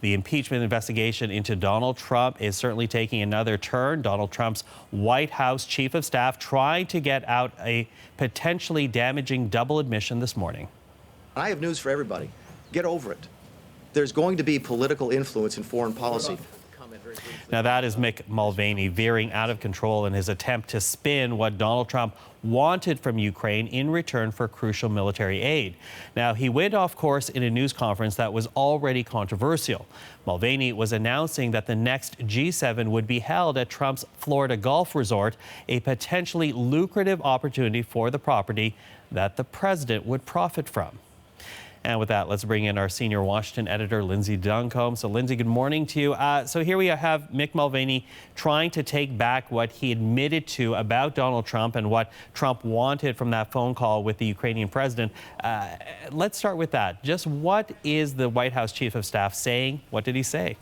The impeachment investigation into Donald Trump is certainly taking another turn. Donald Trump's White House chief of staff tried to get out a potentially damaging double admission this morning. I have news for everybody. Get over it. There's going to be political influence in foreign policy. Now that is Mick Mulvaney veering out of control in his attempt to spin what Donald Trump wanted from Ukraine in return for crucial military aid. Now he went off course in a news conference that was already controversial. Mulvaney was announcing that the next G7 would be held at Trump's Florida Gulf Resort, a potentially lucrative opportunity for the property that the president would profit from. And with that, let's bring in our senior Washington editor, Lindsay Duncombe. So, Lindsay, good morning to you. So here we have Mick Mulvaney trying to take back what he admitted to about Donald Trump and what Trump wanted from that phone call with the Ukrainian president. Let's start with that. Just what is the White House chief of staff saying? What did he say?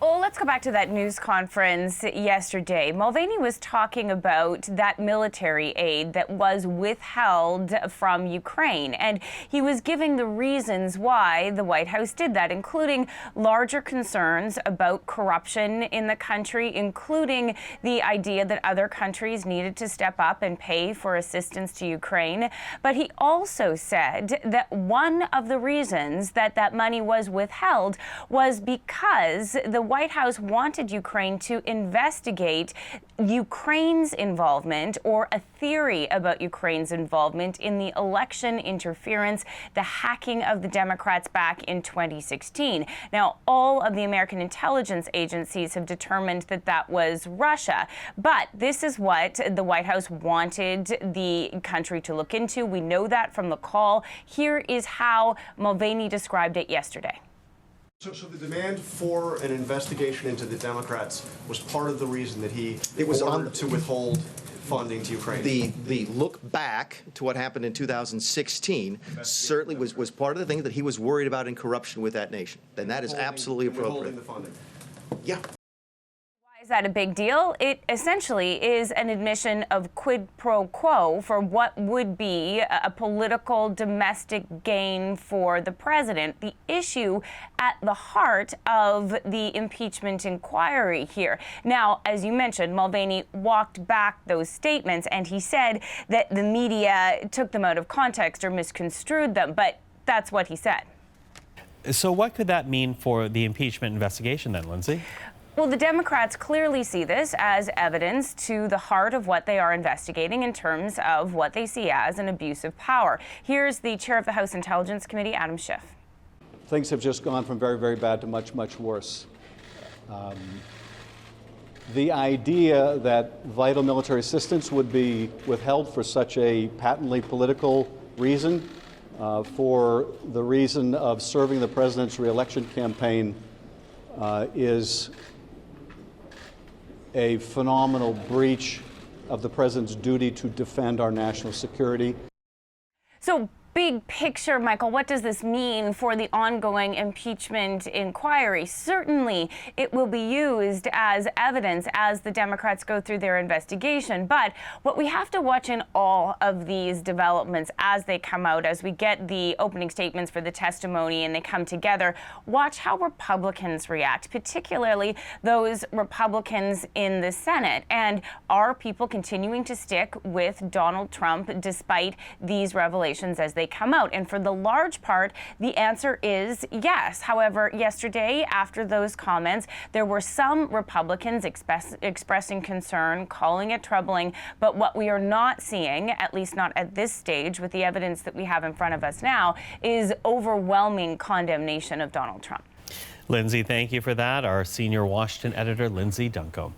Oh, let's go back to that news conference yesterday. Mulvaney was talking about that military aid that was withheld from Ukraine, and he was giving the reasons why the White House did that, including larger concerns about corruption in the country, including the idea that other countries needed to step up and pay for assistance to Ukraine. But he also said that one of the reasons that that money was withheld was because the White House wanted Ukraine to investigate Ukraine's involvement, or a theory about Ukraine's involvement in the election interference, the hacking of the Democrats back in 2016. Now, all of the American intelligence agencies have determined that that was Russia. But this is what the White House wanted the country to look into. We know that from the call. Here is how Mulvaney described it yesterday. So the demand for an investigation into the Democrats was part of the reason that he ordered to withhold funding to Ukraine. The look back to what happened in 2016 certainly was part of the thing that he was worried about in corruption with that nation. And that is absolutely appropriate. Withholding the funding. Yeah. Is that a big deal? It essentially is an admission of quid pro quo for what would be a political domestic gain for the president. The issue at the heart of the impeachment inquiry here. Now, as you mentioned, Mulvaney walked back those statements, and he said that the media took them out of context or misconstrued them, but that's what he said. So what could that mean for the impeachment investigation then, Lindsay? Well, the Democrats clearly see this as evidence to the heart of what they are investigating in terms of what they see as an abuse of power. Here's the chair of the House Intelligence Committee, Adam Schiff. Things have just gone from very, very bad to much, much worse. The idea that vital military assistance would be withheld for such a patently political reason, for the reason of serving the president's re-election campaign, is a phenomenal breach of the president's duty to defend our national security. So, big picture, Michael, what does this mean for the ongoing impeachment inquiry? Certainly, it will be used as evidence as the Democrats go through their investigation. But what we have to watch in all of these developments as they come out, as we get the opening statements for the testimony and they come together, watch how Republicans react, particularly those Republicans in the Senate. And are people continuing to stick with Donald Trump despite these revelations as they come out? And for the large part, the answer is yes. However, yesterday, after those comments, there were some Republicans expressing concern, calling it troubling. But what we are not seeing, at least not at this stage, with the evidence that we have in front of us now, is overwhelming condemnation of Donald Trump. Lindsay, thank you for that. Our senior Washington editor, Lindsay Duncombe.